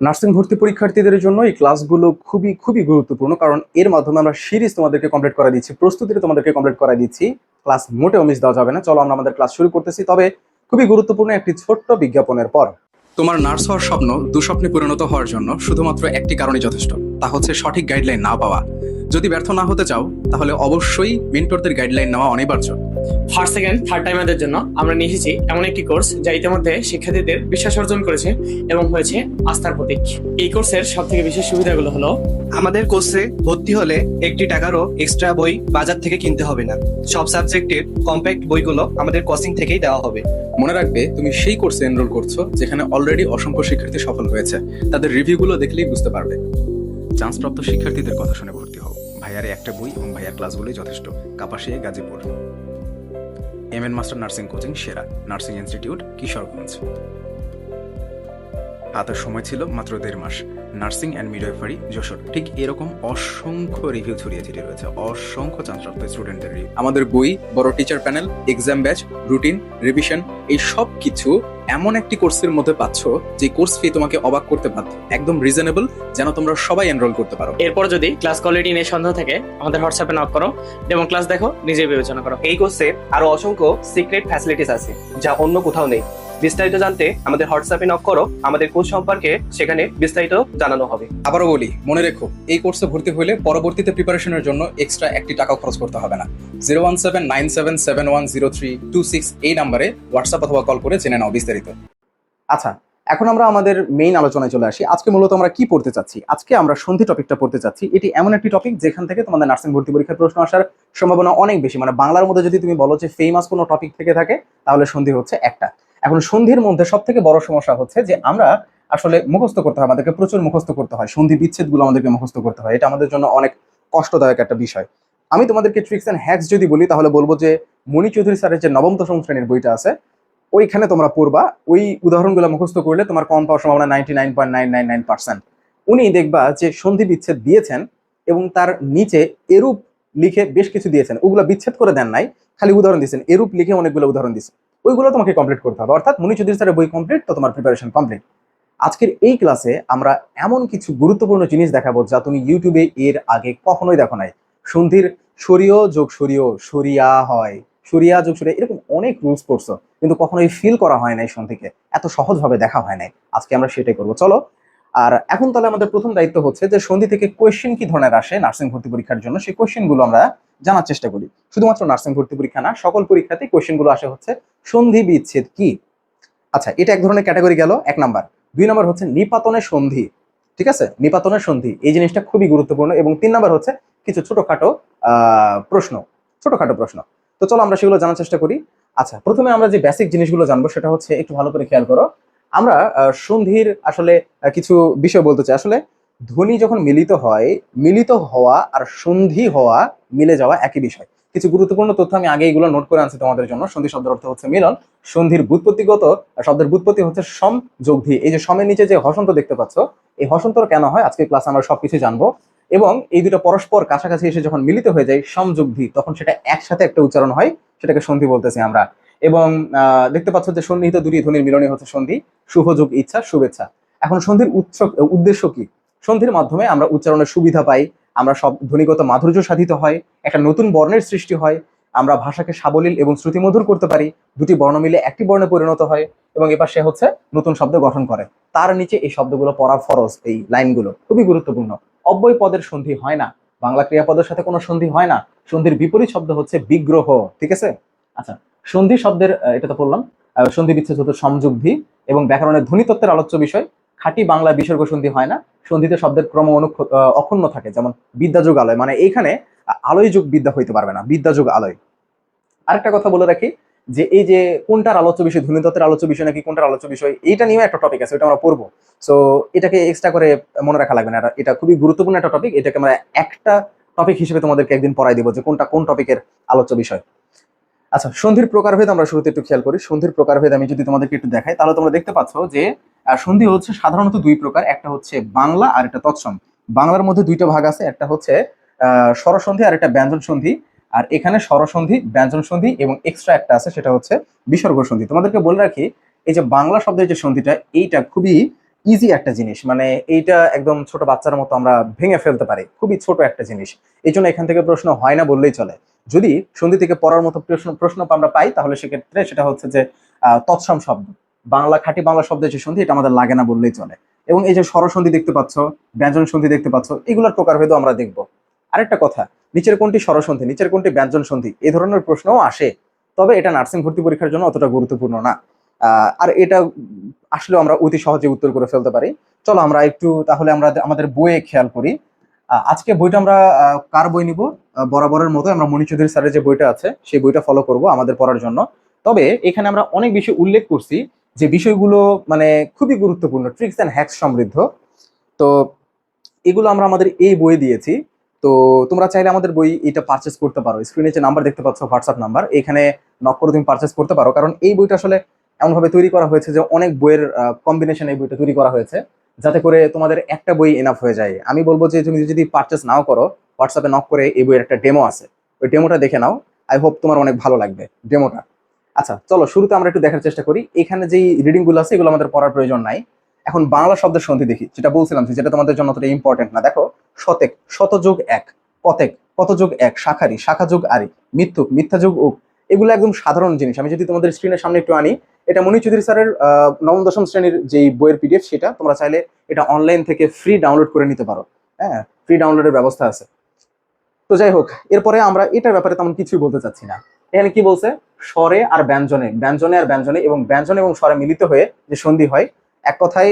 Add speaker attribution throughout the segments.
Speaker 1: Nursing ভর্তি পরীক্ষার্থীদের জন্য এই ক্লাসগুলো খুবই খুবই গুরুত্বপূর্ণ, কারণ এর মাধ্যমে আমরা সিরিজ তোমাদেরকে কমপ্লিট করা দিচ্ছি, প্রস্তুতিটা তোমাদেরকে কমপ্লিট করা দিচ্ছি। ক্লাস মোটেও মিস দেওয়া যাবে না। চলো আমরা আমাদের ক্লাস শুরু করতেছি, তবে খুবই গুরুত্বপূর্ণ একটি ছোট্ট বিজ্ঞাপনের পর। তোমার নার্স হওয়ার স্বপ্ন দুঃস্বপ্নে পরিণত হওয়ার জন্য শুধুমাত্র একটি কারণই যথেষ্ট, তা হচ্ছে সঠিক গাইডলাইন না পাওয়া। যদি ব্যর্থ না হতে চাও তাহলে অবশ্যই মেন্টরদের গাইডলাইন নেওয়া অনিবার্য।
Speaker 2: ফার্স্ট সেকেন্ড থার্ড টাইমারদের জন্য আমরা নিয়ে এসেছি এমন একটি কোর্স যা ইতিমধ্যে শিক্ষার্থীদের বিশ্বাস অর্জন করেছে এবং হয়েছে আস্থার প্রতীক। এই কোর্সের সব থেকে বিশেষ সুবিধাগুলো হলো
Speaker 3: আমাদের কোর্সে ভর্তি হলে একটি টাকারও এক্সট্রা বই বাজার থেকে কিনতে হবে না। সব সাবজেক্টের কম্প্যাক্ট বইগুলো আমাদের কোচিং থেকেই দেওয়া হবে।
Speaker 1: মনে রাখবে, তুমি সেই কোর্সে এনরোল করছো যেখানে অলরেডি অসংখ্য শিক্ষার্থী সফল হয়েছে। তাদের রিভিউগুলো দেখলেই বুঝতে পারবে। চান্সপ্রাপ্ত শিক্ষার্থীদের কথা শুনে ভর্তি হও। ভাইয়ারে একটা বই এবং ভাইয়ার ক্লাসগুলোই যথেষ্ট। Kapasia, Gazipur. MN master nursing coaching সেরা, নার্সিং ইনস্টিটিউট, কিশোরগঞ্জ। হাতে সময় ছিল মাত্র 1.5 মাস। Nursing and midwifery, Jessore. ঠিক এরকম অসংখ্য রিভিউ ছড়িয়ে ছিটিয়ে রয়েছে, অসংখ্য চান্সপ্রাপ্ত স্টুডেন্টদের রিভিউ। আমাদের বই, বড় teacher panel, exam batch, routine, revision, এই সব কিছু এমন একটি কোর্সের মধ্যে পাচ্ছ যে কোর্স ফি তোমাকে অবাক করতে বাধ্য। একদম রিজনেবল, যেন তোমরা সবাই এনরোল করতে পারো।
Speaker 2: এরপর যদি ক্লাস কোয়ালিটি নিয়ে সন্দেহ থাকে আমাদের হোয়াটসঅ্যাপে নক করো, ডেমো ক্লাস দেখো, নিজে বিবেচনা করো।
Speaker 3: এই কোর্সে আরো অসংখ্য সিক্রেট ফ্যাসিলিটিস আছে যা অন্য কোথাও নেই। বিস্তারিত জানতে আমাদের হোয়াটসঅ্যাপে নক করো, আমাদের কোর্স সম্পর্কে সেখানে বিস্তারিত জানানো হবে।
Speaker 1: আবারও বলি, মনে রেখো, এই কোর্সে ভর্তি হলে পরবর্তীতে প্রিপারেশনের জন্য এক্সট্রা একটি টাকাও খরচ করতে হবে না। 01797710326 এই নাম্বারে হোয়াটসঅ্যাপ অথবা কল করে জেনে নাও বিস্তারিত। আচ্ছা, এখন আমরা আমাদের মেইন আলোচনায় চলে আসি। আজকে মূলত আমরা কি পড়তে চাচ্ছি? আজকে আমরা সন্ধি টপিকটা পড়তে চাচ্ছি। এটি এমন একটি টপিক যেখান থেকে তোমাদের নার্সিং ভর্তি পরীক্ষার প্রশ্ন আসার সম্ভাবনা অনেক বেশি। মানে বাংলার মধ্যে যদি তুমি বলো যে ফেমাস কোনো টপিক থেকে থাকে, তাহলে সন্ধি হচ্ছে একটা। এখন সন্ধির মধ্যে সব থেকে বড় সমস্যা হচ্ছে যে আমরা আসলে মুখস্থ করতে হয়, আমাদেরকে প্রচুর মুখস্থ করতে হয়, সন্ধি বিচ্ছেদগুলো আমাদেরকে মুখস্থ করতে হয়। এটা আমাদের জন্য অনেক কষ্টদায়ক একটা বিষয়। আমি তোমাদেরকে ট্রিক্স অ্যান্ড হ্যাকস যদি বলি, তাহলে বলবো যে মণি চৌধুরী স্যারের যে নবম দশম শ্রেণীর বইটা আছে, ওইখানে তোমরা পড়বা। ওই উদাহরণগুলো মুখস্থ করলে তোমার কম পাওয়ার সম্ভাবনা 99.999%। উনি দেখবা যে সন্ধি বিচ্ছেদ দিয়েছেন এবং তার নিচে এরূপ লিখে বেশ কিছু দিয়েছেন। ওগুলো বিচ্ছেদ করে দেন নাই, খালি উদাহরণ দিয়েছেন, এরূপ লিখে অনেকগুলো উদাহরণ দিয়েছেন। ওইগুলো তোমাকে কমপ্লিট করতে হবে। অর্থাৎ মণি চৌধুরী স্যারের বই কমপ্লিট তো তোমার প্রিপারেশন কমপ্লিট। আজকের এই ক্লাসে আমরা এমন কিছু গুরুত্বপূর্ণ জিনিস দেখাবো যা তুমি ইউটিউবে এর আগে কখনোই দেখো নাই। সন্ধির সরিয় যোগ সরিয় সরিয়া হয়, সরিয়া যোগ সরিয়া, এরকম অনেক রুলস পড়ছো, কিন্তু কখনোই ফিল করা হয় নাই সন্ধিকে, এত সহজভাবে দেখা হয় নাই। আজকে আমরা সেটাই করবো, চলো। আর এখন তাহলে আমাদের প্রথম দায়িত্ব হচ্ছে যে সন্ধি থেকে কোয়েশ্চেন কি ধরনের আসে নার্সিং ভর্তি পরীক্ষার জন্য, সেই কোয়েশ্চেন গুলো আমরা জানার চেষ্টা করি। শুধুমাত্র নার্সিং ভর্তি পরীক্ষা না, সকল পরীক্ষাতে কোয়েশ্চেন গুলো আসে হচ্ছে সন্ধি বিচ্ছেদ কি। আচ্ছা, এটা এক ধরনের ক্যাটাগরি গেল, 1 নাম্বার। 2 নাম্বার হচ্ছে নিপাতনের সন্ধি। ঠিক আছে, নিপাতনের সন্ধি, এই জিনিসটা খুবই গুরুত্বপূর্ণ। এবং 3 নাম্বার হচ্ছে কিছু ছোটখাটো প্রশ্ন, ছোটখাটো প্রশ্ন। তো চলো আমরা সেগুলো জানার চেষ্টা করি। আচ্ছা, প্রথমে আমরা যে বেসিক জিনিসগুলো জানবো সেটা হচ্ছে, একটু ভালো করে খেয়াল করো। আমরা সন্ধির আসলে কিছু বিষয় বলতে চাই। আসলে ধ্বনি যখন মিলিত হয়, মিলিত হওয়া আর সন্ধি হওয়া, মিলে যাওয়া একই বিষয়। কিছু গুরুত্বপূর্ণ তথ্য আমি আগে এগুলো নোট করে আনছি তোমাদের জন্য। সন্ধি শব্দের অর্থ হচ্ছে মিলন। সন্ধির ব্যুৎপত্তিগত শব্দের ব্যুৎপত্তি হচ্ছে সম যোগ ধি। এই যে সমের নিচে যে হসন্ত দেখতে পাচ্ছ, এই হসন্তর কেন হয় আজকে ক্লাসে আমরা সবকিছু জানবো। এবং এই দুটো পরস্পর কাছাকাছি এসে যখন মিলিত হয়ে যায় সম যোগ ধি, তখন সেটা একসাথে একটা উচ্চারণ হয়, সেটাকে সন্ধি বলতেছি আমরা। এবং দেখতে পাচ্ছ যে সন্নিহিত দুটি ধ্বনির মিলনই হচ্ছে সন্ধি। শুভ যোগ ইচ্ছা, শুভেচ্ছা। এখন সন্ধির উদ্দেশ্য কি? সন্ধির মাধ্যমে আমরা উচ্চারণের সুবিধা পাই, আমরা সব ধ্বনিগত মাধুর্য সাধিত হয়, একটা নতুন বর্ণের সৃষ্টি হয়, আমরা ভাষাকে সাবলীল এবং শ্রুতিমধুর করতে পারি, দুটি বর্ণ মিলে একটি বর্ণে পরিণত হয়, এবং এবার সে হচ্ছে নতুন শব্দ গঠন করে। তার নিচে এই শব্দগুলো পড়া ফরজ। এই লাইনগুলো খুবই গুরুত্বপূর্ণ। অব্যয় পদের সন্ধি হয় না, বাংলা ক্রিয়াপদের সাথে কোনো সন্ধি হয় না। সন্ধির বিপরীত শব্দ হচ্ছে বিগ্রহ। ঠিক আছে। আচ্ছা, সন্ধি শব্দের এটা তো বললাম, সন্ধি বিচ্ছেদ হতো সমযুগ্ধি। এবং ব্যাকরণের ধ্বনিতত্ত্বের আলোচ্য বিষয়। খাঁটি বাংলা বিসর্গ সন্ধি হয় না। সন্ধিতে শব্দের ক্রম অক্ষুণ্ণ থাকে, যেমন বিদ্যাযোগ আলয়, মানে এইখানে আলোয় যুগ বিদ্যা হইতে পারবে না, বিদ্যাযোগ আলয়। আরেকটা কথা বলে রাখি, যে এই যে কোনটার আলোচ্য বিষয়, ধ্বনিতত্ত্বের আলোচ্য বিষয় নাকি কোনটার আলোচ্য বিষয়, এইটা নিয়েও একটা টপিক আছে, ওটা আমরা পড়বো। সো এটাকে এক্সট্রা করে মনে রাখা লাগবে না, এটা খুবই গুরুত্বপূর্ণ একটা টপিক। এটাকে আমরা একটা টপিক হিসেবে তোমাদেরকে একদিন পড়াই দিব যে কোনটা কোন টপিকের আলোচ্য বিষয়। আচ্ছা, সন্ধির প্রকারভেদ আমরা শুরুতে একটু খেয়াল করি। সন্ধির প্রকারভেদ আমি যদি তোমাদেরকে একটু দেখাই, তাহলে তোমরা দেখতে পাচ্ছ যে সন্ধি হচ্ছে সাধারণত 2 প্রকার। একটা হচ্ছে বাংলা আর একটা তৎসম। বাংলার মধ্যে 2টা ভাগ আছে, একটা হচ্ছে স্বরসন্ধি আর একটা ব্যঞ্জন সন্ধি। আর এখানে স্বরসন্ধি, ব্যঞ্জন সন্ধি এবং এক্সট্রা একটা আছে, সেটা হচ্ছে বিসর্গ সন্ধি। তোমাদেরকে বলে রাখি, এই যে বাংলা শব্দের যে সন্ধিটা, এইটা খুবই ইজি একটা জিনিস, মানে এইটা একদম ছোট বাচ্চার মতো আমরা ভেঙে ফেলতে পারি, খুবই ছোট একটা জিনিস। এই জন্য এখান থেকে প্রশ্ন হয় না বললেই চলে। যদি সন্ধি থেকে পড়ার মতো প্রশ্ন প্রশ্ন আমরা পাই, তাহলে সেক্ষেত্রে সেটা হচ্ছে যে তৎসম শব্দ, বাংলা খাঁটি বাংলা শব্দের যে সন্ধি, এটা আমাদের লাগে না বললেই চলে। এবং এই যে স্বরসন্ধি দেখতে পাচ্ছ, ব্যঞ্জন সন্ধি দেখতে পাচ্ছ, এগুলোর প্রকারভেদও আমরা দেখব। আরেকটা কথা, নিচের কোনটি স্বরসন্ধি, নিচের কোনটি ব্যঞ্জন সন্ধি, এই ধরনের প্রশ্নও আসে। তবে এটা নার্সিং ভর্তি পরীক্ষার জন্য অতটা গুরুত্বপূর্ণ না। আর এটা আসলেও আমরা অতি সহজে উত্তর করে ফেলতে পারি। চলো আমরা একটু তাহলে আমরা আমাদের বইয়ে খেয়াল করি। আজকে বইটা আমরা কার বই নিব? বরাবরের মতো আমরা মনি চৌধুরী স্যারের যে বইটা আছে সেই বইটা ফলো করব আমাদের পড়ার জন্য। তবে এখানে আমরা অনেক বিষয় উল্লেখ করছি যে বিষয়গুলো মানে খুবই গুরুত্বপূর্ণ, ট্রিক্স অ্যান্ড হ্যাকস সমৃদ্ধ। তো এগুলো আমরা আমাদের এই বইয়ে দিয়েছি। তো তোমরা চাইলে আমাদের বই এটা পারচেস করতে পারো। স্ক্রিনে যে নাম্বার দেখতে পাচ্ছ, হোয়াটসঅ্যাপ নাম্বার, এখানে নক করে তুমি পারচেস করতে পারো। কারণ এই বইটা আসলে এমনভাবে তৈরি করা হয়েছে যে অনেক বইয়ের কম্বিনেশন এই বইটা তৈরি করা হয়েছে, যাতে করে তোমাদের একটা বই এনাফ হয়ে যায়। আমি বলবো যে তুমি যদি পারচেস নাও করো, হোয়াটসঅ্যাপে নক করে এই বইয়ের একটা ডেমো আছে, ওই ডেমোটা দেখে নাও। আই হোপ তোমার অনেক ভালো লাগবে ডেমোটা। আচ্ছা চলো শুরুতে আমরা একটু দেখার চেষ্টা করি। এখানে যেই রিডিং গুলো আছে এগুলো আমাদের পড়ার প্রয়োজন নাই। এখন বাংলা শব্দের সন্ধি দেখি, যেটা বলছিলাম যেটা তোমাদের জন্য অতটা ইম্পর্টেন্ট না। দেখো, শতেক, শত যোগ এক, কতেক, কত যোগ এক, শাখারি, শাখা যোগ আরি, মিথ্যুক, মিথ্যা যোগ উক, এগুলো একদম সাধারণ জিনিস। আমি যদি তোমাদের স্ক্রিনের সামনে একটু আনি, এটা মনি চৌধুরী স্যারের নবম দশম শ্রেণীর যেই বইয়ের পিডিএফ, সেটা তোমরা চাইলে এটা অনলাইন থেকে ফ্রি ডাউনলোড করে নিতে পারো। হ্যাঁ, ফ্রি ডাউনলোডের ব্যবস্থা আছে। তো যাই হোক, এরপরে আমরা এটার ব্যাপারে তেমন কিছুই বলতে চাচ্ছি না। এখানে কি বলছে? স্বরে আর ব্যঞ্জনে, ব্যঞ্জনে আর ব্যঞ্জনে, এবং ব্যঞ্জন এবং স্বরে মিলিত হয়ে যে সন্ধি হয়, এক কথায়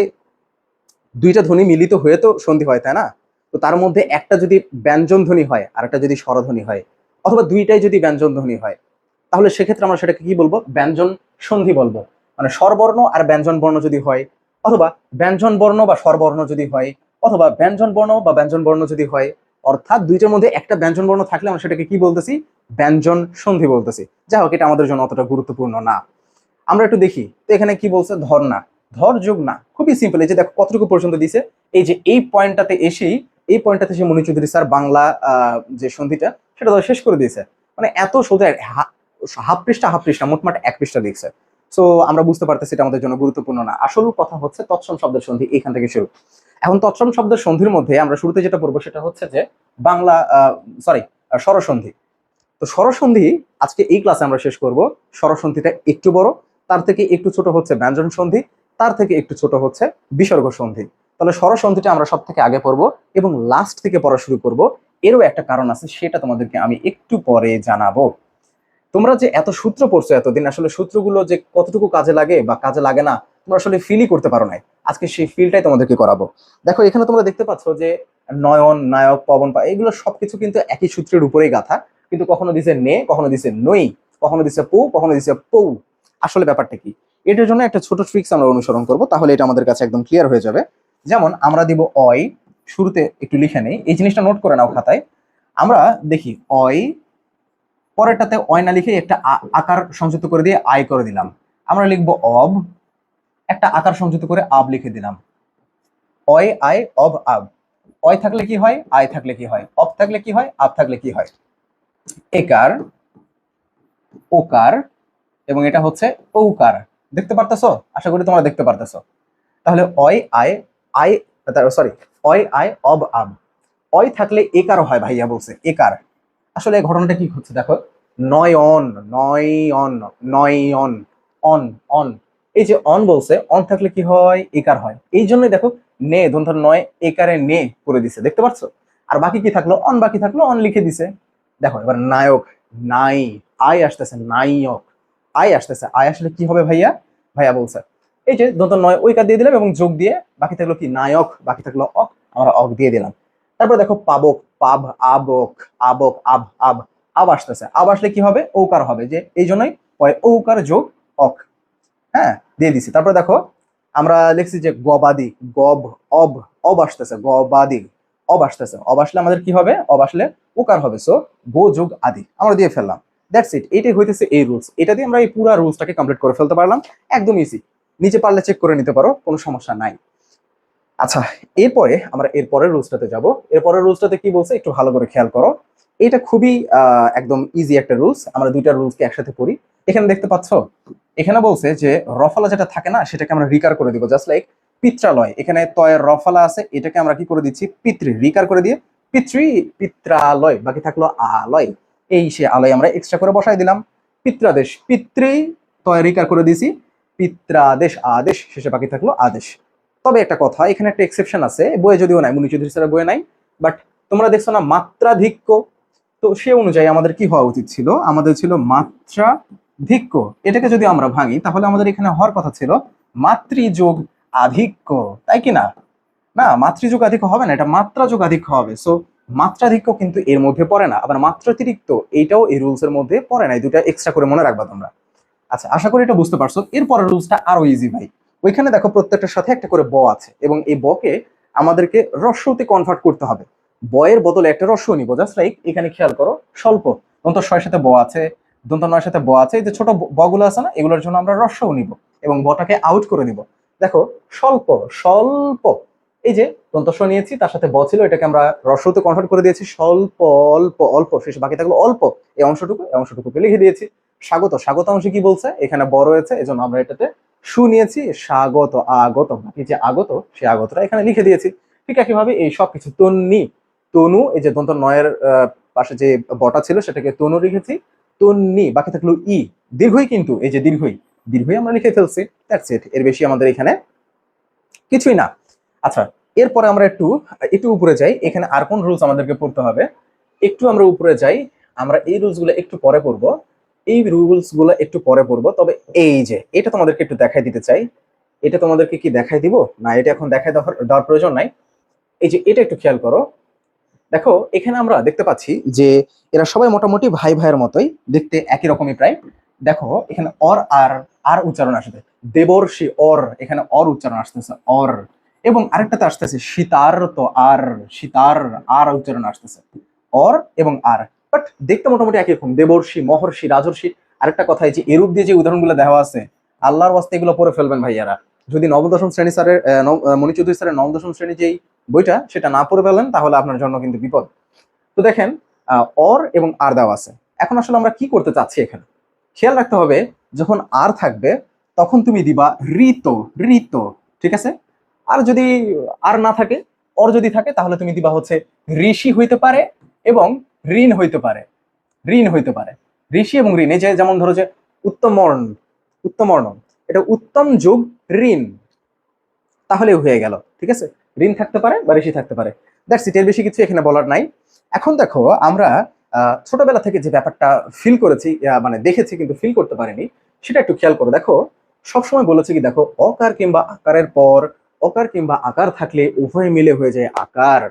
Speaker 1: দুইটা ধ্বনি মিলিত হয়ে তো সন্ধি হয়, তাই না? তো তার মধ্যে একটা যদি ব্যঞ্জন ধ্বনি হয় আর একটা যদি স্বরধ্বনি হয়, অথবা দুইটাই যদি ব্যঞ্জন ধ্বনি হয়, তাহলে সেক্ষেত্রে আমরা সেটাকে কি বলবো? ব্যঞ্জন সন্ধি বলবো। মানে স্বরবর্ণ আর ব্যঞ্জন বর্ণ যদি হয়, অথবা ব্যঞ্জন বর্ণ বা স্বরবর্ণ যদি হয়, অথবা ব্যঞ্জন বর্ণ বা ব্যঞ্জন বর্ণ যদি হয়, অর্থাৎ দুইটার মধ্যে একটা ব্যঞ্জন বর্ণ থাকলে আমরা সেটাকে কি বলতেছি? ব্যঞ্জন সন্ধি বলতেছি। যাই হোক, এটা আমাদের জন্য অতটা গুরুত্বপূর্ণ না। আমরা একটু দেখি তো এখানে কি বলছে। ধর না, ধর যোগ না, খুবই সিম্পল। এই যে দেখো কতটুকু পর্যন্ত দিছে। এই যে এই পয়েন্টটাতে এসেই, এই পয়েন্টটাতে সে মনি চৌধুরী স্যার বাংলা যে সন্ধিটা সেটা তো শেষ করে দিয়েছে। মানে এত সোজা, হাফ পৃষ্ঠা হাফ পৃষ্ঠা, মোটমাট এক পৃষ্ঠা লিখছে। সো আমরা বুঝতে পারতেছি এটা আমাদের জন্য গুরুত্বপূর্ণ না। আসল কথা হচ্ছে তৎসম শব্দের সন্ধি, এখান থেকে শুরু। এখন তৎসম শব্দের সন্ধির মধ্যে আমরা শুরুতে যেটা পড়বো সেটা হচ্ছে যে বাংলা স্বরসন্ধি। তো স্বরসন্ধি আজকে এই ক্লাসে আমরা শেষ করব। স্বরসন্ধিটা একটু বড়, তার থেকে একটু ছোট হচ্ছে ব্যঞ্জন সন্ধি, তার থেকে একটু ছোট হচ্ছে বিসর্গ সন্ধি। তাহলে স্বরসন্ধিটা আমরা সব থেকে আগে পড়বো এবং লাস্ট থেকে পড়া শুরু করব। এরও একটা কারণ আছে, সেটা তোমাদেরকে আমি একটু পরে জানাবো। তোমরা যে এত সূত্র পড়ছো এতদিন, আসলে সূত্রগুলো যে কতটুকু কাজে লাগে বা কাজে লাগে না তোমরা আসলে ফিলই করতে পারো নাই। আজকে সেই ফিলটাই তোমাদেরকে করাবো। দেখো এখানে তোমরা দেখতে পাচ্ছ যে নয়ন, নায়ক, পবন, এগুলো সবকিছু কিন্তু একই সূত্রের উপরেই গাথা। কিন্তু কখনো দিছে নে, কখনো দিছে নই, কখনো দিছে পৌ, কখনো দিছে পৌ। আসলে ব্যাপারটা কি? এটার জন্য একটা ছোট ট্রিক্স আমরা অনুসরণ করব, তাহলে এটা আমাদের কাছে একদম ক্লিয়ার হয়ে যাবে। যেমন আমরা দিব অয়, শুরুতে একটু লিখে নেই, এই জিনিসটা নোট করে নাও খাতায়। আমরা দেখি অয়, পরেরটাতে অয় না লিখে একটা আকার সংযুক্ত করে দিয়ে আয় করে দিলাম। আমরা লিখবো অব, একটা আকার সংযুক্ত করে আব লিখে দিলাম। অয় আয় অব আব। অয় থাকলে কি হয়? আয় থাকলে কি হয়? অব থাকলে কি হয়? আব থাকলে কি হয়? একার, ওকার, এবং এটা হচ্ছে ঔকার। দেখতে পারতেছো? আশা করি তোমরা দেখতে পারতেছো। তাহলে অয় আয়, আয় সরি, অয় আয় অব আব। অয় থাকলে একার হয় ভাইয়া বলছে, একার। আসলে ঘটনাটা কি হচ্ছে দেখো, নয়ন, নয়ন, নয়ন, অন, অন। এই যে অন বলছে, অন থাকলে কি হয়? একার হয়। এই জন্যই দেখো নে ধর নয় একারে নে করে দিছে, দেখতে পাচ্ছ? আর বাকি কি থাকলো? অন, বাকি থাকলো অন লিখে দিছে। দেখো এবার নায়ক, নাই, আয় আসতেছে, নাইয়ক, আয় আসতেছে। আয় আসলে কি হবে ভাইয়া? ভাইয়া বলছে এই যে দন্ত নয় ওই কার দিয়ে দিলাম এবং যোগ দিয়ে বাকি থাকলো কি? নায়ক, বাকি থাকলো অক, আমরা অক দিয়ে দিলাম। তারপর দেখো পাবক, পাব, আবক, আবক, আব, আব, আব আসতেছে। আব আসলে কি হবে? ঔকার হবে, যে এই জন্যই ঔকার যোগ অক। হ্যাঁ, দিয়ে দিছি। তারপর দেখো আমরা লিখছি যে গবাদি, গব, অব, অব আসতেছে, গবাদি, অব আসতেছে। অব আসলে আমাদের কি হবে? অব আসলে উকার হবে। সো গো যোগ আদি আমরা দিয়ে ফেললাম। That's it. এটাই হইতেছে এই রুলস। এটা দিয়ে আমরা এই পুরো রুলসটাকে কমপ্লিট করে ফেলতে পারলাম। একদম ইজি। নিচে পারলে চেক করে নিতে পারো, কোনো সমস্যা নাই। আচ্ছা, এরপরে আমরা এরপরের রুলসটাতে যাব। এরপরের রুলসটাতে কি বলছে একটু ভালো করে খেয়াল করো। এটা খুবই একদম ইজি একটা রুলস। আমরা দুইটা রুলসকে একসাথে পড়ি। এখানে দেখতে পাচ্ছ, এখানে বলছে যে রফলা যেটা থাকে না সেটাকে আমরা রিকার করে দিব। জাস্ট লাইক পিত্রালয়, এখানে তয়ের রফালা আছে, এটাকে আমরা কি করে দিচ্ছি পিতৃ, রিকার করে দিয়ে পিতৃ, পিত্রালয়, বাকি থাকলো আলয়। এই সে আলয় আমরা এক্সট্রা করে বসাই দিলাম। পিত্রাদেশ, পিতৃ তয় রিকার করে দিছি, পিত্রাদেশ আদেশ, শেষে বাকি থাকলো আদেশ। তবে একটা কথা, এখানে একটা এক্সেপশন আছে, বইয়ে যদিও নাই, মুনি চৌধুরী স্যারের বইয়ে নাই, বাট তোমরা দেখছো না মাত্রাধিক্য, তো সে অনুযায়ী আমাদের কি হওয়া উচিত ছিল, আমাদের ছিল মাত্রাধিক্য। এটাকে যদি আমরা ভাঙি তাহলে আমাদের এখানে হওয়ার কথা ছিল মাতৃযোগ আধিক্য, তাই কি না? না, মাতৃযোগ আধিক্য হবে না, এটা মাত্রাযোগ আধিক্য হবে। সো মাত্রাধিক্য কিন্তু এর মধ্যে পড়ে না, আবার মাত্রাতিরিক্ত এইটাও এই রুলস এর মধ্যে পড়ে না, এই দুটা এক্সট্রা করে মনে রাখবা তোমরা। আচ্ছা, আশা করি এটা বুঝতে পারছো। এরপরের রুলসটা আরো ইজি ভাই। ওইখানে দেখো প্রত্যেকটার সাথে একটা করে ব আছে, এবং এই বকে আমাদেরকে রস্যতে কনভার্ট করতে হবে। বয়ের বদলে একটা রস্য নিব, জাস্ট লাইক এখানে খেয়াল করো, স্বল্প দন্ত ছয়ের সাথে ব আছে, দন্ত নয়ের সাথে ব আছে, এই যে ছোট বগুলো আছে না, এগুলোর জন্য আমরা রস্যও নিব এবং বটাকে আউট করে নিব। দেখো স্বল্প, স্বল্প, এই যে দন্তস্ব নিয়েছি, তার সাথে ব ছিল, এটাকে আমরা রস্যতে কনভার্ট করে দিয়েছি, স্বল্প, অল্প, অল্প, শেষে বাকি থাকলো অল্প, এই অংশটুকুকে লিখে দিয়েছি। স্বাগত, স্বাগত অংশে কি বলছে, এখানে ব রয়েছে, এজন্য আমরা এটাতে সু নিয়েছি, স্বাগত, আগত, বাকি যে আগত সে আগতটা এখানে লিখে দিয়েছি। ঠিক একইভাবে এই সব কিছু, তন্নি, তনু, এই যে দন্ত নয়ের পাশে যে বটা ছিল সেটাকে তনু লিখেছি, তন্নি, বাকি থাকলো ই, দীর্ঘই, কিন্তু এই যে দীর্ঘই, দীর্ঘই আমরা লিখে ফেলছি, দ্যাটস ইট, এর বেশি আমাদের এখানে কিছুই না। আচ্ছা, এরপরে আমরা একটু একটু উপরে যাই, এখানে আর কোন রুলস আমাদেরকে পড়তে হবে, একটু আমরা উপরে যাই, আমরা এই রুলস গুলো একটু পরে পড়বো, এই রুলস গুলো একটু পরে পড়বো। তবে এই যে এটা তোমাদেরকে একটু দেখাই দিতে চাই, এটা তোমাদেরকে কি দেখাই দিব না, এটা এখন দেখাই দেওয়ার প্রয়োজন নাই। এই যে এটা একটু খেয়াল করো, দেখো এখানে আমরা দেখতে পাচ্ছি যে এরা সবাই মোটামুটি ভাই ভাইয়ের মতোই দেখতে, একই রকমই প্রায়। দেখো এখানে অর আর আর উচ্চারণ আসবে, দেবর্ষি অর, এখানে অর উচ্চারণ আসতেছে অর, এবং আরেকটাতে আসতেছে সীতার, তো আর, সীতার আর উচ্চারণ আসতেছে অর এবং আর, বাট দেখতে মোটামুটি একই রকম, দেবর্ষি, মহর্ষি, রাজর্ষি। আরেকটা কথা, এই যে এরূপ দিয়ে যে উদাহরণগুলো দেওয়া আছে, আল্লাহর ওয়াস্তে এগুলো পড়ে ফেলবেন ভাইয়ারা। যদি নবম দশম শ্রেণী স্যারের মনি চৌধুরী স্যারের নবম দশম শ্রেণী যেই বইটা সেটা না পড়ে ফেলেন তাহলে আপনার জন্য কিন্তু বিপদ। তো দেখেন অর এবং আর দেওয়া আছে। এখন আসলে আমরা কি করতে চাচ্ছি এখানে, খেয়াল রাখতে হবে, যখন আর থাকবে তখন তুমি দিবা ঋত, ঋত, ঠিক আছে? আর যদি আর না থাকে, অর যদি থাকে, তাহলে তুমি দিবা হচ্ছে ঋষি হইতে পারে এবং ঋণ হইতে পারে, ঋণ হইতে পারে, ঋষি এবং ঋণ। এই যে যেমন ধরো যে উত্তমর্ণ, উত্তমর্ণ, এটা উত্তম যোগ ঋণ, তাহলে হয়ে গেল, ঠিক আছে? ঋণ থাকতে পারে বা ঋষি থাকতে পারে, দ্যাটস ইট, এর বেশি কিছু এখানে বলার নাই। এখন দেখো আমরা ছোটবেলা থেকে যে ব্যাপারটা ফিল করেছি, মানে দেখেছি কিন্তু ফিল করতে পারিনি, সেটা একটু খেয়াল করো। দেখো সবসময় বলেছে কি, দেখো অকার কিংবা আকারের পর অকার কিংবা আকার থাকলে উভয় মিলে হয়ে যায় আকার।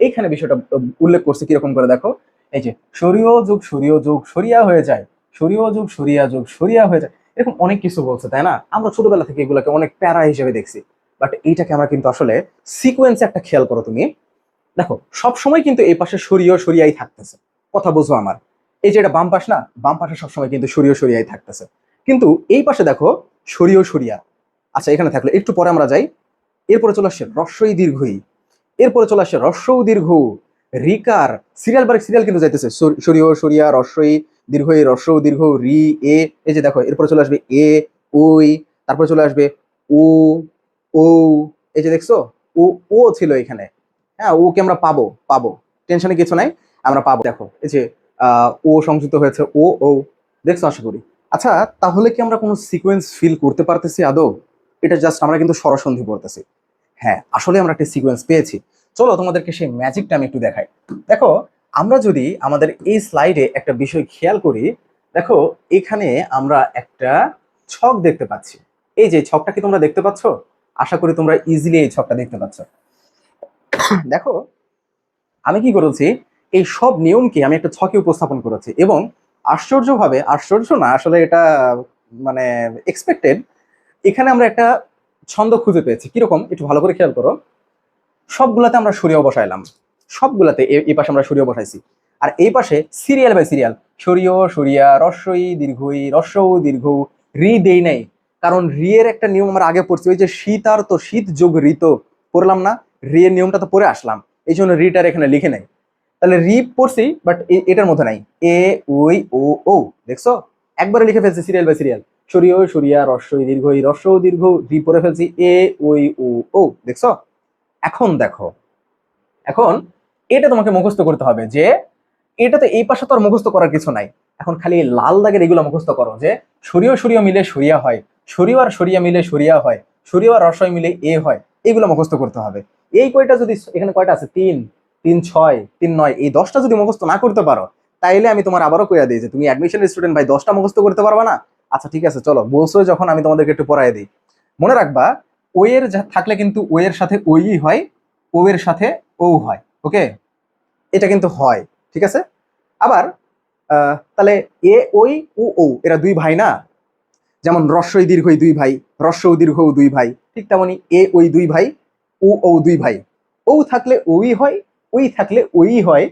Speaker 1: এইখানে বিষয়টা উল্লেখ করছে কিরকম করে, দেখো এই যে সরিয় যোগ সরিয় যোগ সরিয়া হয়ে যায়, সরিয় যোগ সরিয়া যোগ সরিয়া হয়ে যায়, এরকম অনেক কিছু বলছে, তাই না? আমরা ছোটবেলা থেকে এগুলোকে অনেক প্যারা হিসেবে দেখছি, বাট এইটাকে আমরা কিন্তু আসলে সিকোয়েন্সে একটা খেয়াল করো তুমি, দেখো সব সময় কিন্তু এই পাশে সরিয় সরিয়াই থাকতেছে, কথা বুঝো আমার। এই যে এটা বাম পাশ না, বাম পাশে সবসময় কিন্তু সরিয় সরিয়াই থাকতেছে, কিন্তু এই পাশে দেখো সরিয় সরিয়া। আচ্ছা, এখানে থাকলে একটু পরে আমরা যাই, এরপরে চলে আসছে রস্বই দীর্ঘই, এরপরে চলে আসছে রস্বউ দীর্ঘ, রিকার, সিরিয়াল বারে সিরিয়াল কিন্তু যাইতেছে, সরিয় সরিয়া, রস্বই দীর্ঘই, রস্বউ দীর্ঘ, রি, এ, এই যে দেখো এরপরে চলে আসবে এ, ওই, তারপরে চলে আসবে ও, ও, এই যে দেখছো ও, ও ছিল এখানে, হ্যাঁ ওকে আমরা পাবো, পাবো, টেনশনে কিছু নাই, আমরা পাবো। দেখো এই যে ও সংযুক্ত হয়েছে, ও, ও, দেখছো আশা করি। আচ্ছা, তাহলে কি আমরা কোনো সিকোয়েন্স ফিল করতে পারতেছি আদৌ? এটা জাস্ট আমরা কিন্তু স্বরসন্ধি পড়তেছি। হ্যাঁ, আসলে আমরা একটা সিকোয়েন্স পেয়েছি। চলো তোমাদেরকে সেই ম্যাজিকটা আমি একটু দেখাই। দেখো আমরা যদি আমাদের এই স্লাইডে একটা বিষয় খেয়াল করি, দেখো এখানে আমরা একটা ছক দেখতে পাচ্ছি। এই যে ছকটা কি তোমরা দেখতে পাচ্ছ? আশা করি তোমরা ইজিলি এই ছকটা দেখতে পাচ্ছ। দেখো আমি কি করেছি, এই সব নিয়মকে আমি একটা ছকে উপস্থাপন করেছি, এবং আশ্চর্যভাবে, আশ্চর্য না আসলে এটা মানে এক্সপেক্টেড, এখানে আমরা একটা ছন্দ খুঁজে পেয়েছি। কিরকম একটু ভালো করে খেয়াল করো, সবগুলাতে আমরা সরিয় বসাইলাম, সবগুলাতে এই পাশে আমরা সরিয় বসাইছি, আর এই পাশে সিরিয়াল বাই সিরিয়াল সরিয় সরিয়া, রস্বই দীর্ঘই, রস্বউ দীর্ঘ, রি দেই নাই, কারণ রি এর একটা নিয়ম আমরা আগে পড়ছি, ওই যে শীত আর তো শীত যোগ ঋত পড়লাম না, রি এর নিয়মটা তো পড়ে আসলাম, এই জন্য রিটার এখানে লিখে নাই। তাহলে রি পড়ছি, বাট এটার মধ্যে নাই, এ, ওই, ও, ও, দেখছো একবারে লিখে ফেলছে সিরিয়াল বাই সিরিয়াল, সরিয় সরিয়া রস্বই দীর্ঘ এই রস্ব দীর্ঘ রি পরে ফেলছি এ ওই ও ও দেখছো। এখন দেখো, এখন এটা তোমাকে মুখস্থ করতে হবে যে এটা তো এই পাশে তো আর মুখস্থ করার কিছু নাই। এখন খালি লাল দাগের এগুলো মুখস্থ করো যে সরিয় সরিয় মিলে সরিয়া হয়, সরিয় আর সরিয়া মিলে সরিয়া হয়, সরিয় আর রসয় মিলে এ হয়, এগুলো মুখস্থ করতে হবে। এই কয়টা যদি এখানে কয়টা আছে, 3 3 6 3 9, এই 10টা যদি মুখস্থ না করতে পারো তাইলে আমি তোমার আবারও কইয়া দিই যে তুমি অ্যাডমিশন স্টুডেন্ট ভাই 10টা মুখস্থ করতে পারবা না। আচ্ছা ঠিক আছে, চলো বলছো যখন আমি তোমাদেরকে একটু পড়ায় দিই। মনে রাখবা ও এর থাকলে কিন্তু ও এর সাথে ওই হয়, ও এর সাথে ও হয়, ওকে, এটা কিন্তু হয়, ঠিক আছে। আবার তাহলে এ ওই ও ও এরা দুই ভাই না, যেমন রস্বই দীর্ঘই দুই ভাই, রস্ব দীর্ঘ দুই ভাই, ঠিক তেমনি এ ওই দুই ভাই, ও দুই ভাই। ও থাকলে ওই হয়, ওই থাকলে ওই হয়,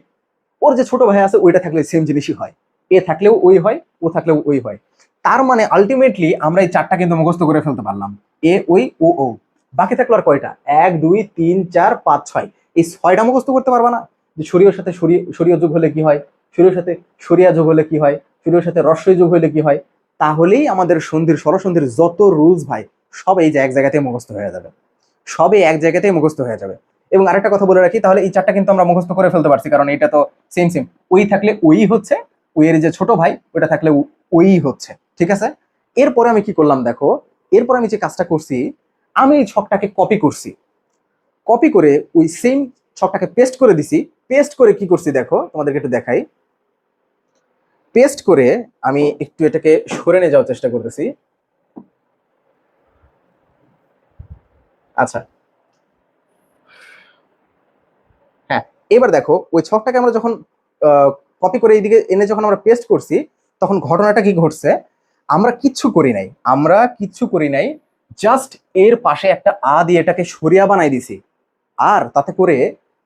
Speaker 1: ওর যে ছোট ভাই আছে ওইটা থাকলে সেম জিনিসই হয়, এ থাকলেও ওই হয়, ও থাকলেও ওই হয়। তার মানে আলটিমেটলি আমরা এই 4টা কিন্তু মুখস্থ করে ফেলতে পারলাম, এ ওই ও। বাকি থাকলো আর কয়টা, 1 2 3 4 5 6, এই 6টা মুখস্থ করতে পারবা না? যে সরিয়র সাথে সরিয় যোগ হলে কি হয়, সরিয়র সাথে সরিয়া যোগ হলে কি হয়, সরিয়র সাথে রস্বই যোগ হলে কি হয়, তাহলেই আমাদের সন্ধির স্বরসন্ধির যত রুলস ভাই সব এই যে এক জায়গাতেই মুখস্থ হয়ে যাবে, সবই এক জায়গাতেই মুখস্থ হয়ে যাবে। এবং আরেকটা কথা বলে রাখি, তাহলে এই 4টা কিন্তু আমরা মুখস্থ করে ফেলতে পারছি, কারণ এটা তো সেম সেম, ওই থাকলে ওই হচ্ছে, ওই এর যে ছোট ভাই ওটা থাকলে ওই হচ্ছে, ঠিক আছে। এরপরে আমি কি করলাম দেখো, এরপর আমি যে কাজটা করছি, আমি এই ছকটাকে কপি করছি, কপি করে ওই সেম ছকটাকে পেস্ট করে দিছি। পেস্ট করে কি করছি দেখো, তোমাদেরকে একটু দেখাই। পেস্ট করে আমি একটু এটাকে সরে নিয়ে যাওয়ার চেষ্টা করতেছি। আচ্ছা হ্যাঁ, এবার দেখো ওই ছকটাকে আমরা যখন কপি করে এইদিকে এনে যখন আমরা পেস্ট করছি, তখন ঘটনাটা কি ঘটছে, আমরা কিচ্ছু করি নাই, আমরা কিচ্ছু করি নাই, জাস্ট এর পাশে একটা আ দিয়ে এটাকে সরিয়া বানাই দিছি, আর তাতে করে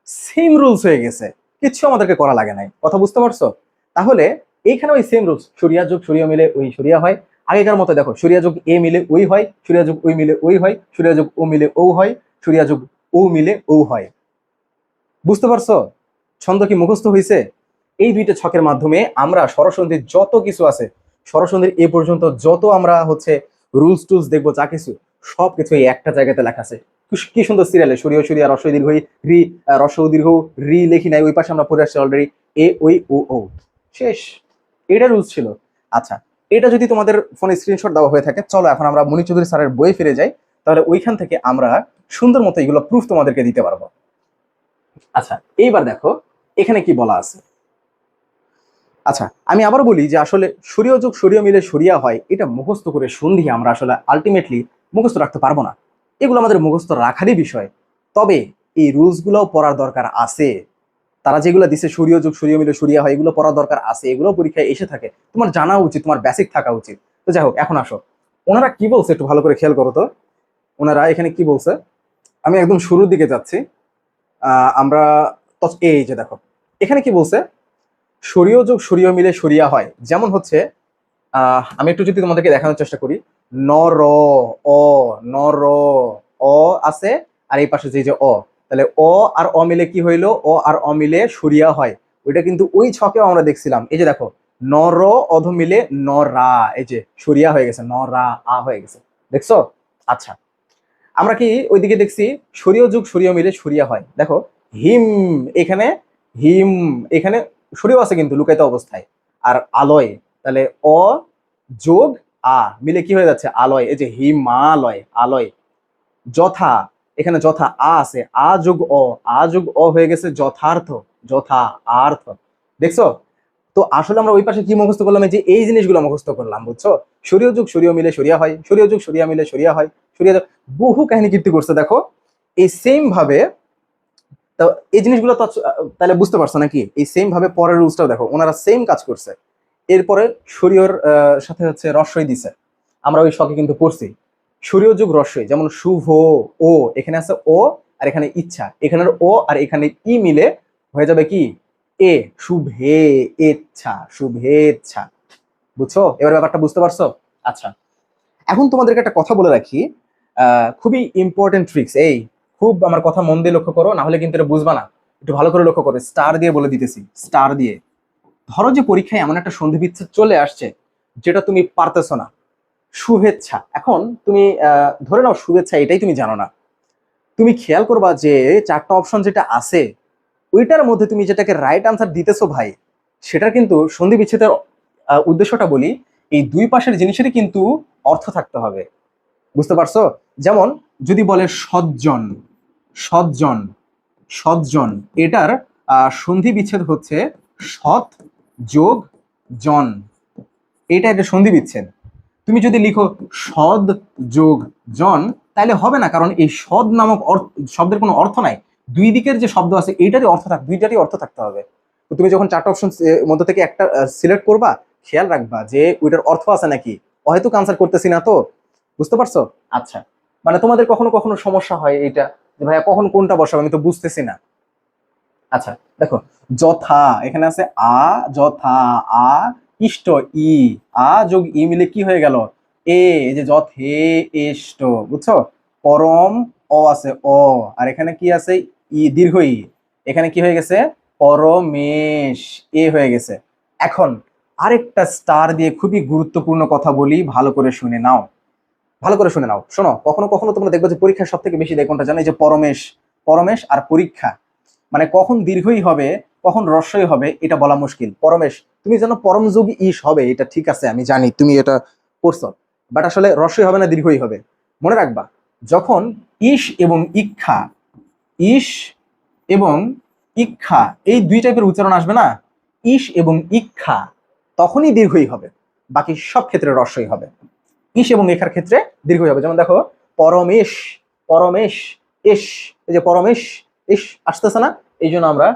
Speaker 1: সেম রুলস হয়ে গেছে, কিচ্ছু আমাদেরকে করা লাগে নাই। কথা বুঝতে পারছো? তাহলে এইখানে ওই সেম রুলস, সরিয়া যোগ সরিয়া মিলে ওই সরিয়া হয়। আগেকার মতো দেখো, সরিয়া যোগ এ মিলে ওই হয়, সরিয়া যোগ ওই মিলে ওই হয়, সরিয়া যোগ ও মিলে ও হয়, সরিয়া যোগ ও মিলে ও হয়। বুঝতে পারছো? ছন্দ কি মুখস্থ হয়েছে? এই দুইটা ছকের মাধ্যমে আমরা স্বরসন্ধির যত কিছু আছে, স্বরসন্ধির এ পর্যন্ত যত আমরা হচ্ছে রুলস টুলস দেখবো, যা কিছু সবকিছু এই একটা জায়গাতে লেখা আছে। কি সুন্দর সিরিয়ালে সরিয় সরিয়া রস্বই দীর্ঘ রি, রস্ব দীর্ঘ রি লেখি নাই, ওই পাশে আমরা পড়ে আসছি অলরেডি এ ওই ও শেষ। এটা রুলস ছিল। আচ্ছা, এটা যদি তোমাদের ফোনে স্ক্রিনশট দেওয়া হয়ে থাকে, চলো এখন আমরা মনি চৌধুরী স্যারের বই ফিরে যাই, তাহলে ওইখান থেকে আমরা সুন্দর মতো এগুলো প্রুফ তোমাদেরকে দিতে পারবো। আচ্ছা এইবার দেখো এখানে কি বলা আছে। আচ্ছা আমি আবার বলি যে আসলে সরিয় যোগ সরিয় মিলে সরিয়া হয়, এটা মুখস্থ করে সন্ধি আমরা আসলে আলটিমেটলি মুখস্থ রাখতে পারবো না, এগুলো আমাদের মুখস্থ রাখারই বিষয়। তবে এই রুলস গুলোও পড়ার দরকার আছে, তারা যেগুলো দিছে সরিয় যোগ সরিয় মিলে সরিয়া হয়, এগুলো পড়ার দরকার আছে, এগুলো পরীক্ষায় এসে থাকে, তোমার জানা উচিত, তোমার বেসিক থাকা উচিত। তো যাই হোক, এখন আসো ওনারা কি বলছে একটু ভালো করে খেয়াল করো তো। ওনারা এখানে কি বলছে, আমি একদম শুরুর দিকে যাচ্ছি। আমরা এই যে দেখো এখানে কি বলছে, সরিয় যোগ সরিয় মিলে সরিয়া হয়, যেমন হচ্ছে আমি একটু যদি তোমাদেরকে দেখানোর চেষ্টা করি, নর অ, নর অ আছে, আর এই পাশে যে অ, তাহলে অ আর অ মিলে কি হইলো, অ আর অ মিলে সরিয়া হয়। ওইটা কিন্তু ওই ছকেও আমরা দেখছিলাম, এই যে দেখো নর অধ মিলে নরা, এই যে সরিয়া হয়ে গেছে, নরা আ হয়ে গেছে, দেখছো? আচ্ছা আমরা কি ওইদিকে দেখছি সরিয় যোগ সরিয় মিলে সরিয়া হয়, দেখো হিম, এখানে হিম, এখানে সরিয় আছে কিন্তু লুকায়িত অবস্থায়, আর আলয়, তাহলে অ যোগ আ মিলে কি হয়ে যাচ্ছে, আলয়, এই যে হিমালয় আলয়। যথা, এখানে যথা আ আছে, আ যোগ অ, আ যোগ অ হয়ে গেছে যথার্থ, যথা আর্থ, দেখছো? তো আসলে আমরা ওই পাশে কি মুখস্থ করলাম, যে এই জিনিসগুলো মুখস্থ করলাম, বুঝছো? সরিয় যোগ সরিয় মিলে সরিয়া হয়, সরিয় যোগ সরিয়া মিলে সরিয়া হয়, সরিয়া যোগ, বহু কাহিনী কীর্তি করছে দেখো এই সেম ভাবে। তো এই জিনিসগুলো তো তাহলে বুঝতে পারছো নাকি, এই সেম ভাবে পরের রুলসটাও দেখো, ওনারা সেম কাজ করছে। এরপরে সরিয়র সাথে হচ্ছে রস্বই দিছে, আমরা ওই শখে কিন্তু পড়ছি সরিয় যোগ রস্বই, যেমন শুভ ও, এখানে আছে ও আর এখানে ইচ্ছা, এখানের ও আর এখানে ই মিলে হয়ে যাবে কি এ, শুভে ইচ্ছা, শুভেচ্ছা। বুঝছো এবার ব্যাপারটা, বুঝতে পারছো? আচ্ছা এখন তোমাদেরকে একটা কথা বলে রাখি, খুবই ইম্পর্টেন্ট ট্রিক্স, এই খুব আমার কথা মন দিয়ে লক্ষ্য করো, না হলে কিন্তু এটা বুঝবা না, একটু ভালো করে লক্ষ্য করো, স্টার দিয়ে বলে দিতেছি, স্টার দিয়ে। ধরো যে পরীক্ষায় এমন একটা সন্ধি বিচ্ছেদ চলে আসছে যেটা তুমি পারতেছো না, শুভেচ্ছা। এখন তুমি ধরে নাও শুভেচ্ছা এটাই তুমি জানো না, তুমি খেয়াল করবা যে চারটা অপশন যেটা আছে ওইটার মধ্যে তুমি যেটাকে রাইট আনসার দিতেছো ভাই, সেটার কিন্তু সন্ধি বিচ্ছেদের উদ্দেশ্যটা বলি, এই দুই পাশের জিনিসেরই কিন্তু অর্থ থাকতে হবে। বুঝতে পারছো? যেমন যদি বলে সজ্জন, সজ্জন, সজ্জন, এটার সন্ধি বিচ্ছেদ হচ্ছে সৎ যোগ জন, এটা একটা সন্ধি বিচ্ছেদ। তুমি যদি লিখো সদ যোগ জন তাহলে হবে না, কারণ এই সদ নামক শব্দের কোনো অর্থ নাই। দুই দিকের যে শব্দ আছে এইটারই অর্থ দুইটারই অর্থ থাকতে হবে। তো তুমি যখন চারটা অপশন মধ্যে থেকে একটা সিলেক্ট করবা, খেয়াল রাখবা যে ওইটার অর্থ আছে নাকি, হয়তো আনসার করতেছি না তো। বুঝতে পারছো? আচ্ছা, মানে তোমাদের কখনো কখনো সমস্যা হয় এইটা যে ভাইয়া কখন কোনটা বসাবো আমি তো বুঝতেছি না। আচ্ছা দেখো, যথা এখানে আছে আ, যথা আ, ইষ্ট ই, আ যোগ ই মিলে কি হয়ে গেল এই যে যথে ইষ্ট। বুঝছো? পরম অ আছে অ, আর এখানে কি আছে ই, দীর্ঘ ই, এখানে কি হয়ে গেছে পরমেশ, এ হয়ে গেছে। এখন আরেকটা স্টার দিয়ে খুবই গুরুত্বপূর্ণ কথা বলি, ভালো করে শুনে নাও, ভালো করে শুনে নাও। শোনো, কখনো কখনো তোমরা দেখবে যে পরীক্ষার সব থেকে বেশি দেয় কোনটা জানো, এই যে পরমেশ, পরমেশ আর পরীক্ষা, মানে কখন দীর্ঘই হবে কখন রস্যই হবে এটা বলা মুশকিল। পরমেশ তুমি জানো পরমযোগী ইস হবে, এটা ঠিক আছে আমি জানি তুমি এটা পড়ছো, বাট আসলে রস্যই হবে না দীর্ঘই হবে। মনে রাখবা যখন ইস এবং ইক্ষা, ইস এবং ইক্ষা এই দুই টাইপের উচ্চারণ আসবে না, ইস এবং ইক্ষা, তখনই দীর্ঘই হবে, বাকি সব ক্ষেত্রে রস্যই হবে। ইস এবং ইক্ষার ক্ষেত্রে দীর্ঘই হবে। যেমন দেখো পরমেশ, পরমেশ, ইস, এই যে পরমেশ ইস আসতেছে না, এই জন্য আমরা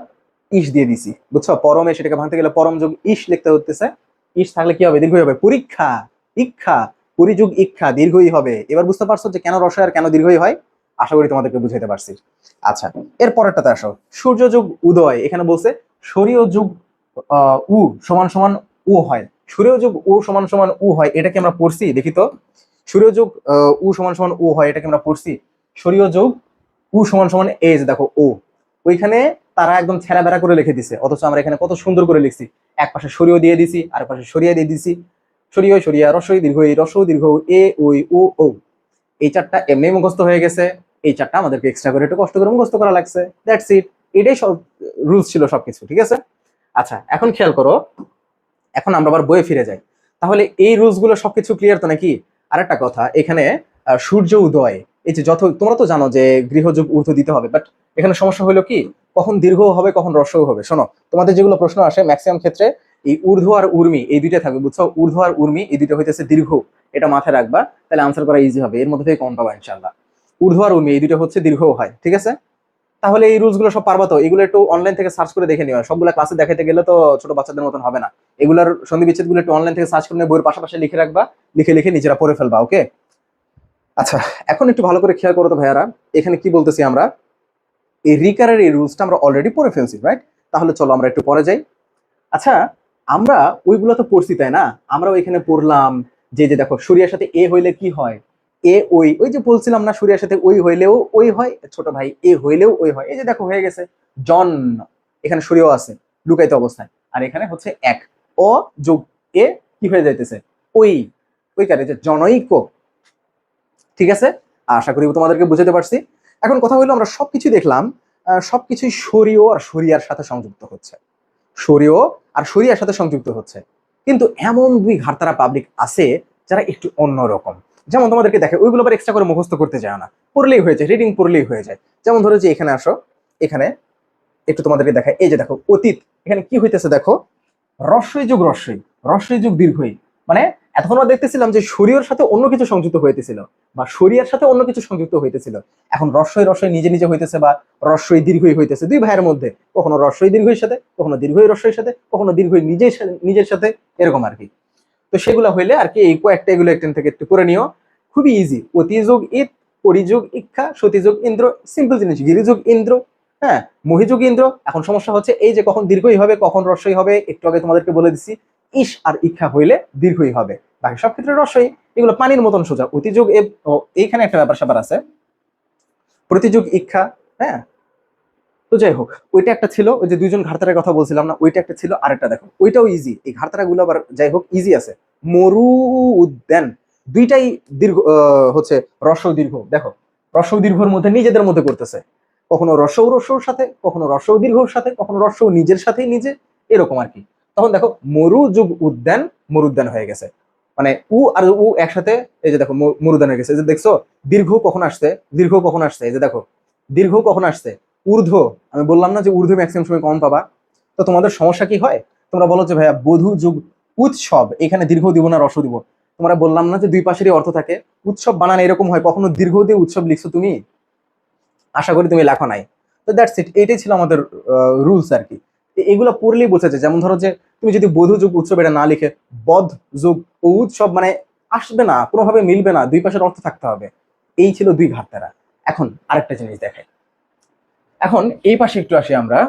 Speaker 1: ইস দিয়ে দিছি। বুঝছো? পরমেশ এটাকে ভাঙতে গেলে পরম যোগ ইস লিখতে হতেছে, ইস থাকলে কি হবে দীর্ঘই হবে। পরীক্ষা, ইক্ষা, পরিযোগ ইক্ষা দীর্ঘই হবে। এবার বুঝতে পারছো যে কেন রসয় আর কেন দীর্ঘই হয়? আশা করি তোমাদেরকে বুঝাইতে পারছি। আচ্ছা, এর পরেরটাতে আসো, সূর্য যুগ উদয়, এখানে বলছে সূর্য যুগ উ সমান সমান উ হয়, সূর্য যুগ উ সমান সমান উ হয়, এটা কি আমরা পড়ছি? দেখি তো, সূর্য যুগ উ সমান সমান উ হয়, এটা কি আমরা পড়ছি? সূর্য যুগ উ সমান সমান এ যে দেখো ও, ওইখানে তারা একদম ছেঁড়া বেড়া করে লিখে দিছে, অথচ আমরা এখানে কত সুন্দর করে লিখছি। এক পাশে সরিয়ে দিয়ে দিছি, আর পাশে সরিয়ে দিয়ে দিছি, সরিয়ে সরিয়া রসই দীর্ঘ এই, রস দীর্ঘ এ ওই ও ও। এই চারটা এমনি মুখস্থ হয়ে গেছে, এই চারটা আমাদেরকে এক্সট্রা করে একটু কষ্ট করে মুখস্থ করা লাগছে, দ্যাটস ইট। এটাই সব রুলস ছিল সবকিছু, ঠিক আছে? আচ্ছা এখন খেয়াল করো, এখন আমরা আবার বইয়ে ফিরে যাই। তাহলে এই রুলস গুলো সবকিছু ক্লিয়ার তো নাকি? আর একটা কথা, এখানে সূর্য উদয়, এই যে যত, তোমরা তো জানো যে গৃহযোগ ঊর্ধ্ব দিতে হবে, বাট এখানে সমস্যা হলো কি কখন দীর্ঘ হবে কখন রস্যও হবে। শোনো, তোমাদের যেগুলো প্রশ্ন আসে ম্যাক্সিমাম ক্ষেত্রে এই ঊর্ধ্ব আর উর্মি এই দুইটা থাকবে। বুঝছো? ঊর্ধ্ব আর উর্মি এই দুইটা হইতেছে দীর্ঘ, এটা মাথায় রাখবা, তাহলে আনসার করা ইজি হবে, এর মধ্যে থেকে কম পাবা ইনশাল্লাহ। ঊর্ধ্ব আর উর্মি এই দুইটা হচ্ছে দীর্ঘও হয়, ঠিক আছে? তাহলে এই রুলস গুলো সব পারবা তো? এগুলো একটু অনলাইন থেকে সার্চ করে দেখে নিও, সবগুলো ক্লাসে দেখাতে গেলে তো ছোট বাচ্চাদের মতন হবে না। এগুলার সন্ধি বিচ্ছেদ গুলো একটু অনলাইন থেকে সার্চ করে নিয়ে বইয়ের পাশাপাশি লিখে রাখবা, লিখে লিখে নিজেরা পড়ে ফেলবা, ওকে? আচ্ছা এখন একটু ভালো করে খেয়াল করো তো ভাইয়ারা, এখানে কি বলতেছি আমরা, এই রিকারের এই রুলসটা আমরা অলরেডি পড়ে ফেলছি, রাইট? তাহলে চলো আমরা একটু পরে যাই। আচ্ছা, আমরা ওইগুলো তো পড়ছি তাই না, আমরা ওইখানে পড়লাম যে যে দেখো সূর্যের সাথে এ হইলে কি হয়, এ ওই, ওই যে বলছিলাম না সূর্যের সাথে ওই হইলেও ওই হয়, ছোট ভাই এ হইলেও ওই হয়, এই যে দেখো হয়ে গেছে জন, এখানে সূর্য আছে লুকায়িত অবস্থায়, আর এখানে হচ্ছে এক, অ যোগ এ কি হয়ে যাইতেছে ওই, ওই কারে যে জনৈক, ঠিক আছে? আশা করি তোমাদেরকে বুঝাতে পারছি। এখন কথা হলো আমরা সবকিছু দেখলাম, সবকিছুই শরীয় আর শরিয়ার সাথে সংযুক্ত হচ্ছে, শরীয় আর শরিয়ার সাথে সংযুক্ত হচ্ছে, কিন্তু এমন দুই ঘাড়তারা পাবলিক আছে যারা একটু অন্যরকম। যেমন তোমাদেরকে দেখে ওইগুলো আবার এক্সট্রা করে মুখস্থ করতে যায় না, পড়লেই হয়ে যায়, রিডিং পড়লেই হয়ে যায়। যেমন ধরো যে এখানে আসো, এখানে একটু তোমাদেরকে দেখায়, এই যে দেখো অতীত, এখানে কি হইতেছে দেখো রস্যই যুগ রস্যই, রস্যই যুগ দীর্ঘই, মানে এতক্ষণ আমরা দেখতেছিলাম যে শরীরের সাথে অন্য কিছু সংযুক্ত হইতেছিল বা শরিয়ার সাথে অন্য কিছু সংযুক্ত হইতেছিল, এখন রস্যই রস্যই নিজে নিজে হইতেছে বা রস্যই দীর্ঘই হইতেছে দুই ভাইয়ের মধ্যে, কখনো রস্যই দীর্ঘের সাথে, কখনো দীর্ঘই রস্যের সাথে, কখনো দীর্ঘই নিজের সাথে, এরকম আর কি। তো সেগুলো হইলে আর কি এই কয়েকটা এগুলো একদিন থেকে একটু করে নিও, খুবই ইজি। অতিযোগ ঈদ, পরিযোগ ইক্ষা, সতীযোগ ইন্দ্র, সিম্পল জিনিস, গিরিযোগ ইন্দ্র, হ্যাঁ, মহিযোগ ইন্দ্র। এখন সমস্যা হচ্ছে এই যে কখন দীর্ঘই হবে কখন রস্যই হবে, একটু আগে তোমাদেরকে বলে দিচ্ছি, ইস আর ইক্ষা হইলে দীর্ঘই হবে, বাকি সব ক্ষেত্রে রস্যই, এগুলো পানির মতন সোজা। অতিযোগ এইখানে একটা ব্যাপার স্যাপার আছে, প্রতিযোগ ইক্ষা, হ্যাঁ। তো যাই হোক, ওইটা একটা ছিল, ওই যে দুইজন ঘাড়তারের কথা বলছিলাম না, ওইটা একটা ছিল, আরেকটা দেখো ওইটাও ইজি, এই ঘাড়তারা গুলো আবার যাই হোক ইজি আছে। মরু উদ্যান, দুইটাই দীর্ঘ হচ্ছে রস্ব দীর্ঘ। দেখো রস্ব দীর্ঘর মধ্যে নিজেদের মধ্যে করতেছে, কখনো রস্যর সাথে, কখনো রস্য দীর্ঘর সাথে, কখনো রস্য নিজের সাথেই নিজে, এরকম আর কি। তখন দেখো মরু যুগ উদ্যান, মরুদ্যান হয়ে গেছে। মানে উ আর উ একসাথে, এই যে দেখো মরুদ্যান হয়ে গেছে। এই যে দেখছো দীর্ঘ কখন আসছে, দীর্ঘ কখন আসছে, এই যে দেখো দীর্ঘ কখন আসছে, ঊর্ধ্ব। আমি বললাম না যে ঊর্ধ্ব ম্যাক্সিমাম সময় কম পাবা। তো তোমাদের সমস্যা কি হয়, তোমরা বলো যে ভাইয়া বধূ যুগ উৎসব, এখানে দীর্ঘ দিব না রস্য দিব। তোমরা বললাম না যে দুই পাশেরই অর্থ থাকে। উৎসব বানান এরকম হয়, কখনো দীর্ঘ দিয়ে উৎসব লিখছো তুমি, আশা করি তুমি লেখো নাই। তো দ্যাটস ইট, এটাই ছিল আমাদের রুলস আর কি। এগুলো পড়লেই বোঝা যায়। যেমন ধরো যে তুমি যদি বধূ যুগ উৎসব এটা না লিখে বধ যুগ ও উৎসব, মানে আসবে না, কোনোভাবে মিলবে না, দুই পাশের অর্থ থাকতে হবে। এই ছিল দুই ঘাটতারা। এখন আরেকটা জিনিস দেখে, এখন এই পাশে একটু আসি আমরা।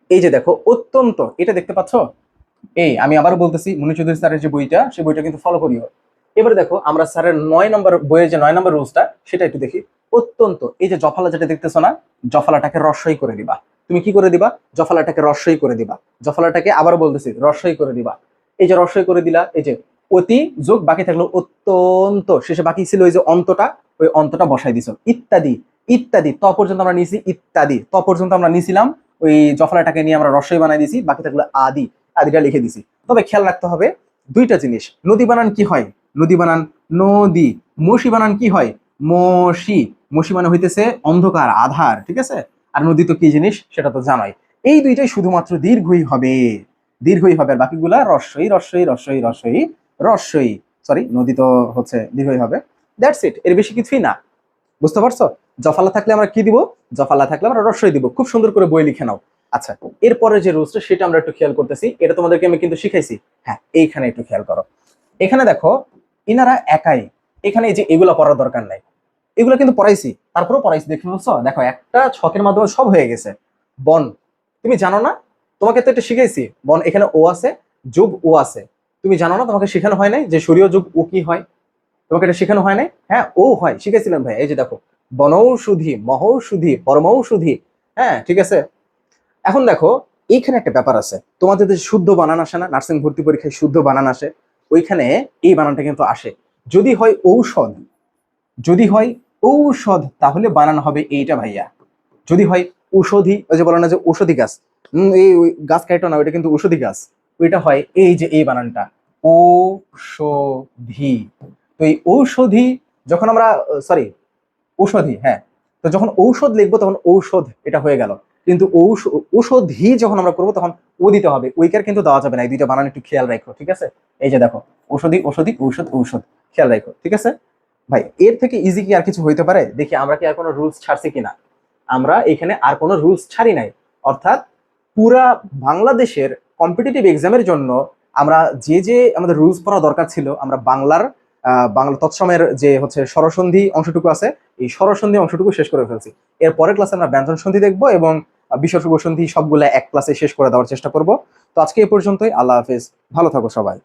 Speaker 1: এই যে দেখো অত্যন্ত, এটা দেখতে পাচ্ছ, এই আমি আবার বলতেছি মুনি চৌধুরী স্যারের যে বইটা, সেই বইটা কিন্তু ফলো করিও। এবারে দেখো আমরা স্যারের 9 নম্বর বইয়ের যে 9 নম্বর রুলসটা, সেটা একটু দেখি। অত্যন্ত, এই যে জফালা যেটা দেখতেছো না, জফালাটাকে রস্যই করে দিবা। তুমি কি করে দিবা, জফালাটাকে রস্যই করে দিবা। জফালাটাকে আবার বলতেছি রস্যই করে দিবা। এই যে রস্যই করে দিলা, এই যে অতি যোগ বাকি থাকলো অত্যন্ত, শেষে বাকি ছিল ওই যে অন্তটা, ওই অন্তটা বসাই দিছো। ইত্যাদি ইত্যাদি ত পর্যন্ত আমরা নিয়েছি, ইত্যাদি ত পর্যন্ত আমরা নিয়েছিলাম। ওই জফলাটাকে নিয়ে আমরা রস্যই বানাই দিয়েছি, বাকি থাকলো আদি, আদিটা লিখে দিছি। তবে খেয়াল রাখতে হবে দুইটা জিনিস। নদী বানান কি হয়, নদী বানান নদী। মসি বানান কি হয়, মসি। মসি মানে হইতেছে অন্ধকার, আধার, ঠিক আছে। আর নদী তো কি জিনিস সেটা তো জানাই। এই দুইটাই শুধুমাত্র দীর্ঘই হবে, দীর্ঘই হবে। আর বাকিগুলা রস্যই রস্যই রস্যই রস্যই রস্যই, সরি নদী তো হচ্ছে দীর্ঘই হবে। দ্যাটস ইট, এর বেশি কিছুই না। বুঝতে পারছো? জফালা থাকলে আমরা কি দিব, জফালা থাকলে আমরা রস্যই দিব। খুব সুন্দর করে বই লিখে নাও। আচ্ছা, এরপরে যে রুলসটা সেটা আমরা একটু খেয়াল করতেছি, এটা তোমাদেরকে আমি কিন্তু শিখাইছি। হ্যাঁ, এইখানে একটু খেয়াল করো। এখানে দেখো ইনারা একাই, এখানে এই যে এগুলা পড়ার দরকার নাই, এগুলো কিন্তু পড়াইছি, তারপরেও পড়াইছি। দেখতে পাচ্ছ, দেখো একটা ছকের মাধ্যমে সব হয়ে গেছে। বন, তুমি জানো না, তোমাকে তো এটা শিখাইছি। বন, এখানে ও আছে, যোগ ও আছে। তুমি জানো না, তোমাকে শেখানো হয় নাই যে সূর্য যোগ ও কি হয়? তোমাকে এটা শেখানো হয় নাই? হ্যাঁ, ও হয়, শিখেছিলাম ভাই। এই যে দেখো বনৌষধি, মহৌষধি, পরমৌষধি। হ্যাঁ, ঠিক আছে। এখন দেখো এইখানে একটা ব্যাপার আছে, তোমাদের যে শুদ্ধ বানান আসে না, নার্সিং ভর্তি পরীক্ষায় শুদ্ধ বানান আসে, ওইখানে এই বানানটা কিন্তু আসে। যদি হয় ঔষধ, যদি হয় ঔষধ, তাহলে বানান হবে এইটা ভাইয়া। যদি হয় ঔষধি, ওই যে বলে না যে ঔষধি গাছ, এই ওই গাছ কাটো না, ওইটা কিন্তু ঔষধি গাছ। ওইটা হয় এই যে এই বানানটা, ঔষধি। তো এই ঔষধি যখন আমরা, সরি ঔষধি, হ্যাঁ, তো যখন ঔষধ লিখবো তখন ঔষধ এটা হয়ে গেল। কিন্তু ঔষধি যখন আমরা করবো তখন ও দিতে হবে, ওইকার কিন্তু দেওয়া যাবে না। এই দুইটা বানান একটু খেয়াল রাখো, ঠিক আছে। এই যে দেখো ঔষধি ঔষধি ঔষধ ঔষধ, খেয়াল রাখো, ঠিক আছে ভাই। এর থেকে ইজি কি আর কিছু হইতে পারে? দেখি আমরা কি আর কোনো রুলস ছাড়ছি কিনা। আমরা এখানে আর কোনো রুলস ছাড়ি নাই। অর্থাৎ পুরা বাংলাদেশের কম্পিটিটিভ এক্সামের জন্য আমরা যে যে আমাদের রুলস পড়া দরকার ছিল, আমরা বাংলার বাংলা তৎসমের যে হচ্ছে স্বরসন্ধি অংশটুকু আছে, এই স্বরসন্ধি অংশটুকু শেষ করে ফেলছি। এর পরের ক্লাসে আমরা ব্যঞ্জন সন্ধি দেখবো এবং বিসর্গ সন্ধি, সবগুলা এক ক্লাসে শেষ করে দেওয়ার চেষ্টা করব। তো আজকে এ পর্যন্তই, আল্লাহ হাফেজ, ভালো থাকো সবাই।